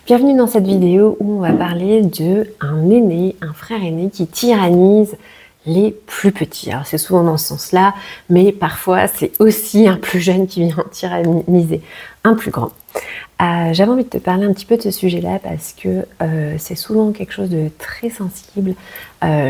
Bienvenue dans cette vidéo où on va parler d'un aîné, un frère aîné qui tyrannise les plus petits. Alors c'est souvent dans ce sens-là, mais parfois c'est aussi un plus jeune qui vient tyranniser un plus grand. J'avais envie de te parler un petit peu de ce sujet-là parce que c'est souvent quelque chose de très sensible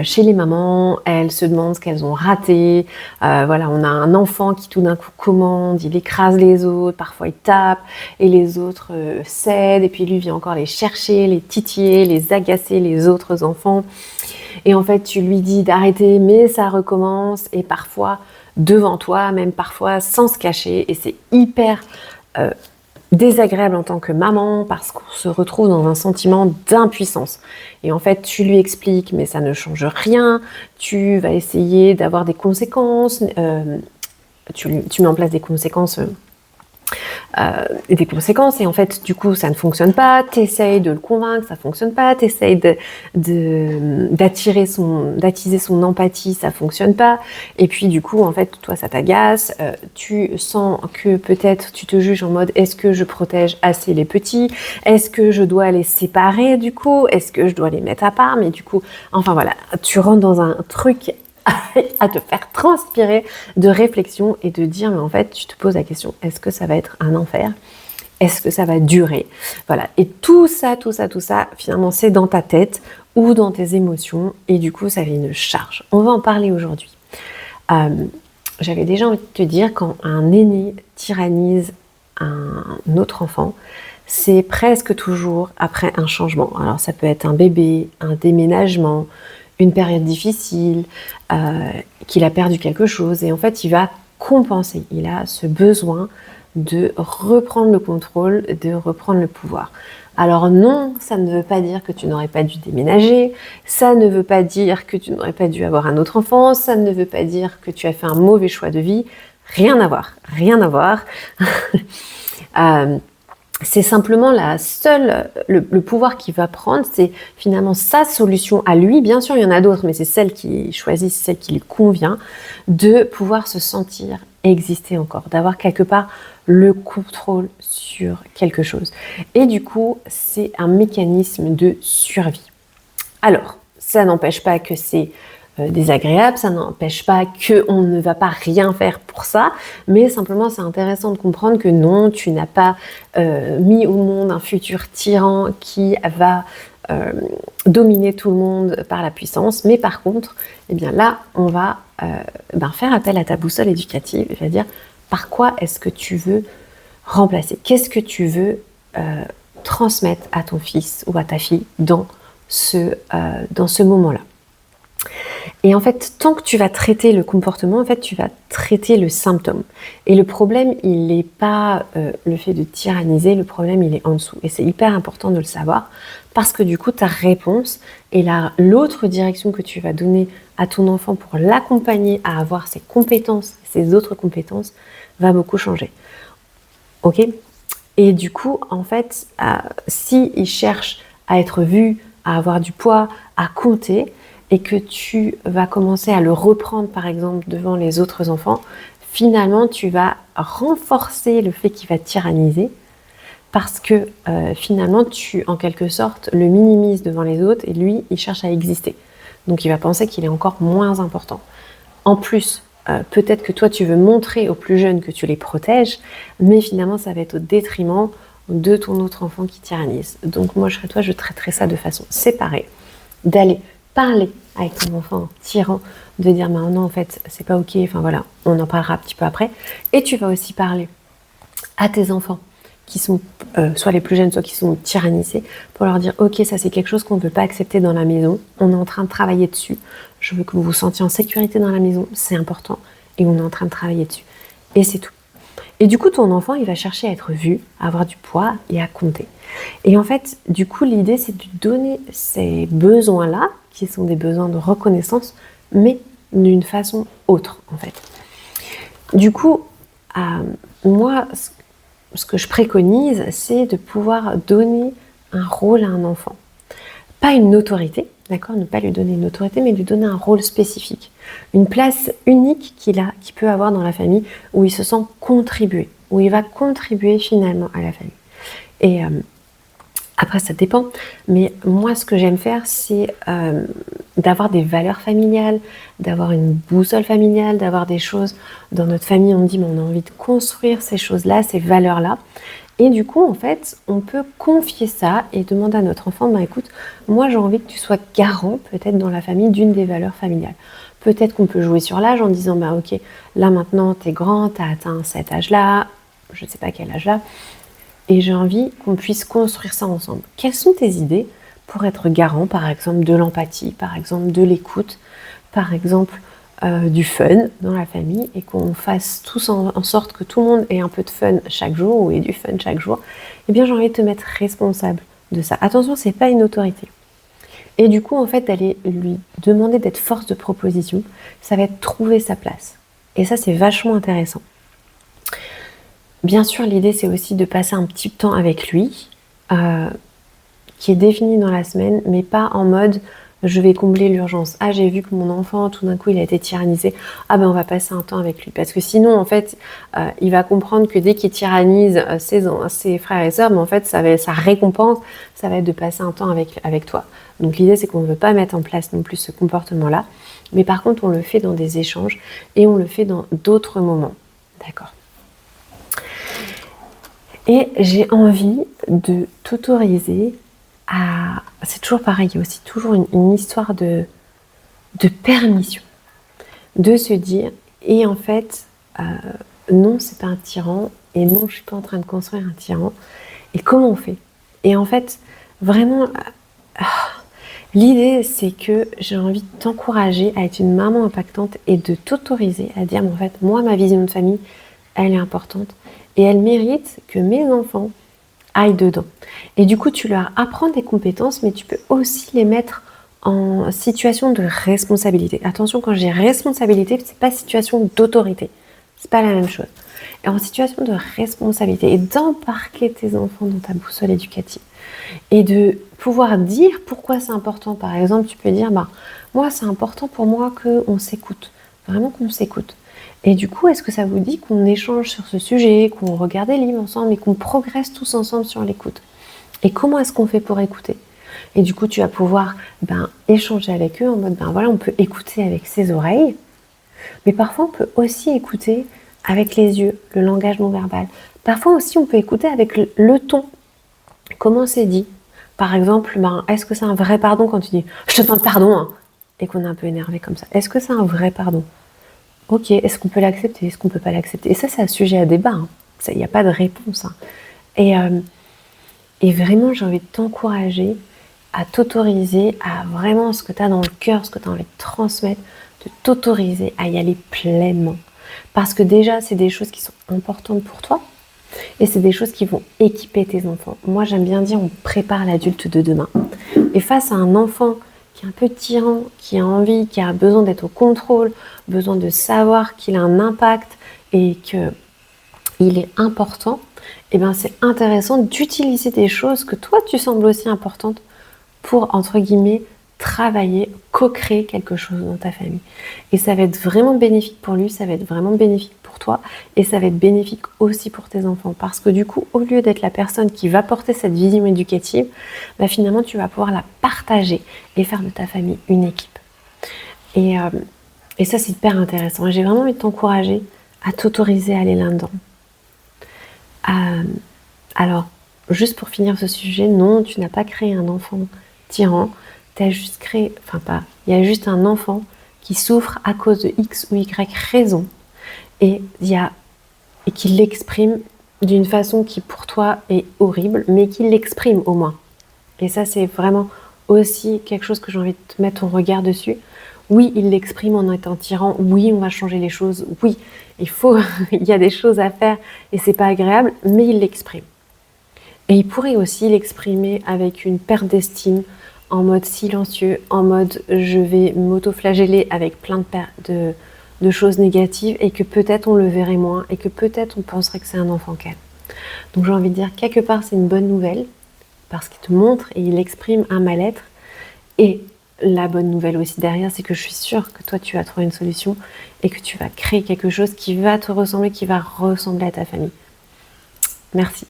chez les mamans. Elles se demandent ce qu'elles ont raté. Voilà, on a un enfant qui tout d'un coup commande, il écrase les autres, parfois il tape et les autres cèdent et puis lui vient encore les chercher, les titiller, les agacer les autres enfants. Et en fait, tu lui dis d'arrêter, mais ça recommence et parfois devant toi, même parfois sans se cacher. Et c'est hyper désagréable en tant que maman parce qu'on se retrouve dans un sentiment d'impuissance. Et en fait, tu lui expliques, mais ça ne change rien. Tu vas essayer d'avoir des conséquences. Tu mets en place des conséquences. Et en fait du coup ça ne fonctionne pas, t'essayes de le convaincre, ça fonctionne pas, t'essayes d'attiser son empathie, ça fonctionne pas, et puis du coup en fait toi ça t'agace, tu sens que peut-être tu te juges en mode est-ce que je protège assez les petits, est-ce que je dois les séparer du coup, est-ce que je dois les mettre à part, mais du coup enfin voilà, tu rentres dans un truc à te faire transpirer de réflexion et de dire mais en fait tu te poses la question, est-ce que ça va être un enfer, est-ce que ça va durer, voilà, et tout ça finalement c'est dans ta tête ou dans tes émotions et du coup ça fait une charge. On va en parler aujourd'hui. J'avais déjà envie de te dire, quand un aîné tyrannise un autre enfant, c'est presque toujours après un changement. Alors ça peut être un bébé, un déménagement, une période difficile, qu'il a perdu quelque chose, et en fait il va compenser, il a ce besoin de reprendre le contrôle, de reprendre le pouvoir. Alors non, ça ne veut pas dire que tu n'aurais pas dû déménager, ça ne veut pas dire que tu n'aurais pas dû avoir un autre enfant, ça ne veut pas dire que tu as fait un mauvais choix de vie, rien à voir, rien à voir. C'est simplement le pouvoir qu'il va prendre, c'est finalement sa solution à lui. Bien sûr, il y en a d'autres, mais c'est celle qu'il choisit, c'est celle qui lui convient, de pouvoir se sentir exister encore, d'avoir quelque part le contrôle sur quelque chose. Et du coup, c'est un mécanisme de survie. Alors, ça n'empêche pas que c'est désagréable, ça n'empêche pas qu'on ne va pas rien faire pour ça, mais simplement c'est intéressant de comprendre que non, tu n'as pas mis au monde un futur tyran qui va dominer tout le monde par la puissance, mais par contre, eh bien là, on va faire appel à ta boussole éducative, c'est-à-dire par quoi est-ce que tu veux remplacer, qu'est-ce que tu veux transmettre à ton fils ou à ta fille dans ce moment-là. Et en fait, tant que tu vas traiter le comportement, en fait, tu vas traiter le symptôme. Et le problème, il n'est pas le fait de tyranniser, le problème, il est en dessous. Et c'est hyper important de le savoir, parce que du coup, ta réponse et l'autre direction que tu vas donner à ton enfant pour l'accompagner à avoir ses compétences, ses autres compétences, va beaucoup changer. Ok ? Et du coup, en fait, s'il cherche à être vu, à avoir du poids, à compter, et que tu vas commencer à le reprendre par exemple devant les autres enfants, finalement tu vas renforcer le fait qu'il va tyranniser, parce que finalement tu en quelque sorte le minimises devant les autres et lui il cherche à exister. Donc il va penser qu'il est encore moins important. En plus, peut-être que toi tu veux montrer aux plus jeunes que tu les protèges, mais finalement ça va être au détriment de ton autre enfant qui tyrannise. Donc moi je serais toi, je traiterais ça de façon séparée, d'aller parler avec ton enfant tyran, de dire mais non en fait c'est pas ok, enfin voilà, on en parlera un petit peu après. Et tu vas aussi parler à tes enfants qui sont soit les plus jeunes, soit qui sont tyrannisés, pour leur dire ok, ça c'est quelque chose qu'on ne veut pas accepter dans la maison, on est en train de travailler dessus, je veux que vous vous sentiez en sécurité dans la maison, c'est important, et on est en train de travailler dessus. Et c'est tout. Et du coup, ton enfant, il va chercher à être vu, à avoir du poids et à compter. Et en fait, du coup, l'idée, c'est de donner ces besoins-là, qui sont des besoins de reconnaissance, mais d'une façon autre, en fait. Du coup, moi, ce que je préconise, c'est de pouvoir donner un rôle à un enfant. Pas une autorité, d'accord, ne pas lui donner une autorité, mais lui donner un rôle spécifique. Une place unique qu'il peut avoir dans la famille, où il se sent contribuer, où il va contribuer finalement à la famille. Et Après, ça dépend, mais moi, ce que j'aime faire, c'est d'avoir des valeurs familiales, d'avoir une boussole familiale, d'avoir des choses dans notre famille, on dit, mais on a envie de construire ces choses-là, ces valeurs-là. Et du coup, en fait, on peut confier ça et demander à notre enfant, ben écoute, moi j'ai envie que tu sois garant peut-être dans la famille d'une des valeurs familiales. Peut-être qu'on peut jouer sur l'âge en disant, ben ok, là maintenant t'es grand, t'as atteint cet âge-là, je ne sais pas quel âge là, et j'ai envie qu'on puisse construire ça ensemble. Quelles sont tes idées pour être garant, par exemple, de l'empathie, par exemple, de l'écoute, par exemple, du fun dans la famille et qu'on fasse tous en sorte que tout le monde ait un peu de fun chaque jour ou ait du fun chaque jour, eh bien j'ai envie de te mettre responsable de ça. Attention, c'est pas une autorité. Et du coup, en fait, d'aller lui demander d'être force de proposition, ça va être trouver sa place. Et ça, c'est vachement intéressant. Bien sûr, l'idée, c'est aussi de passer un petit temps avec lui, qui est défini dans la semaine, mais pas en mode je vais combler l'urgence. Ah, j'ai vu que mon enfant, tout d'un coup, il a été tyrannisé. Ah ben, on va passer un temps avec lui. Parce que sinon, en fait, il va comprendre que dès qu'il tyrannise ses frères et sœurs, mais en fait, sa récompense, ça va être de passer un temps avec toi. Donc l'idée, c'est qu'on ne veut pas mettre en place non plus ce comportement-là. Mais par contre, on le fait dans des échanges et on le fait dans d'autres moments. D'accord. Et j'ai envie de t'autoriser à... C'est toujours pareil, il y a aussi toujours une histoire de permission. De se dire, et en fait, non, c'est pas un tyran, et non, je suis pas en train de construire un tyran. Et comment on fait? Et en fait, vraiment, l'idée, c'est que j'ai envie de t'encourager à être une maman impactante et de t'autoriser à dire, mais en fait, moi, ma vision de famille, elle est importante. Et elle mérite que mes enfants aillent dedans. Et du coup, tu leur apprends des compétences, mais tu peux aussi les mettre en situation de responsabilité. Attention, quand j'ai responsabilité, c'est pas situation d'autorité. C'est pas la même chose. Et en situation de responsabilité et d'embarquer tes enfants dans ta boussole éducative et de pouvoir dire pourquoi c'est important. Par exemple, tu peux dire, bah, moi, c'est important pour moi qu'on s'écoute. Vraiment qu'on s'écoute. Et du coup, est-ce que ça vous dit qu'on échange sur ce sujet, qu'on regarde des livres ensemble et qu'on progresse tous ensemble sur l'écoute? Et comment est-ce qu'on fait pour écouter? Et du coup, tu vas pouvoir échanger avec eux en mode, voilà, on peut écouter avec ses oreilles, mais parfois on peut aussi écouter avec les yeux, le langage non verbal. Parfois aussi, on peut écouter avec le ton. Comment c'est dit? Par exemple, est-ce que c'est un vrai pardon quand tu dis « je te demande pardon hein » et qu'on est un peu énervé comme ça? Est-ce que c'est un vrai pardon? Ok, est-ce qu'on peut l'accepter? Est-ce qu'on peut pas l'accepter? Et ça, c'est un sujet à débat. Il n'y a pas de réponse. Et vraiment, j'ai envie de t'encourager à t'autoriser à vraiment ce que tu as dans le cœur, ce que tu as envie de transmettre, de t'autoriser à y aller pleinement. Parce que déjà, c'est des choses qui sont importantes pour toi et c'est des choses qui vont équiper tes enfants. Moi, j'aime bien dire, on prépare l'adulte de demain. Et face à un enfant qui est un peu tyran, qui a envie, qui a besoin d'être au contrôle, besoin de savoir qu'il a un impact et qu'il est important, eh bien c'est intéressant d'utiliser des choses que toi tu sembles aussi importantes pour, entre guillemets, travailler, co-créer quelque chose dans ta famille. Et ça va être vraiment bénéfique pour lui, ça va être vraiment bénéfique pour toi, et ça va être bénéfique aussi pour tes enfants. Parce que du coup, au lieu d'être la personne qui va porter cette vision éducative, finalement, tu vas pouvoir la partager et faire de ta famille une équipe. Et ça, c'est hyper intéressant. Et j'ai vraiment envie de t'encourager à t'autoriser à aller là-dedans. Alors, juste pour finir ce sujet, non, tu n'as pas créé un enfant tyran, tu as juste créé, il y a juste un enfant qui souffre à cause de X ou Y raison et qui l'exprime d'une façon qui pour toi est horrible, mais qui l'exprime au moins. Et ça, c'est vraiment aussi quelque chose que j'ai envie de te mettre ton regard dessus. Oui, il l'exprime en étant tyran. Oui, on va changer les choses. Oui, il y a des choses à faire et c'est pas agréable, mais il l'exprime. Et il pourrait aussi l'exprimer avec une perte d'estime, en mode silencieux, en mode je vais m'auto-flageller avec plein de choses négatives et que peut-être on le verrait moins et que peut-être on penserait que c'est un enfant calme. Donc j'ai envie de dire, quelque part c'est une bonne nouvelle parce qu'il te montre et il exprime un mal-être. Et la bonne nouvelle aussi derrière, c'est que je suis sûre que toi tu vas trouver une solution et que tu vas créer quelque chose qui va te ressembler, qui va ressembler à ta famille. Merci.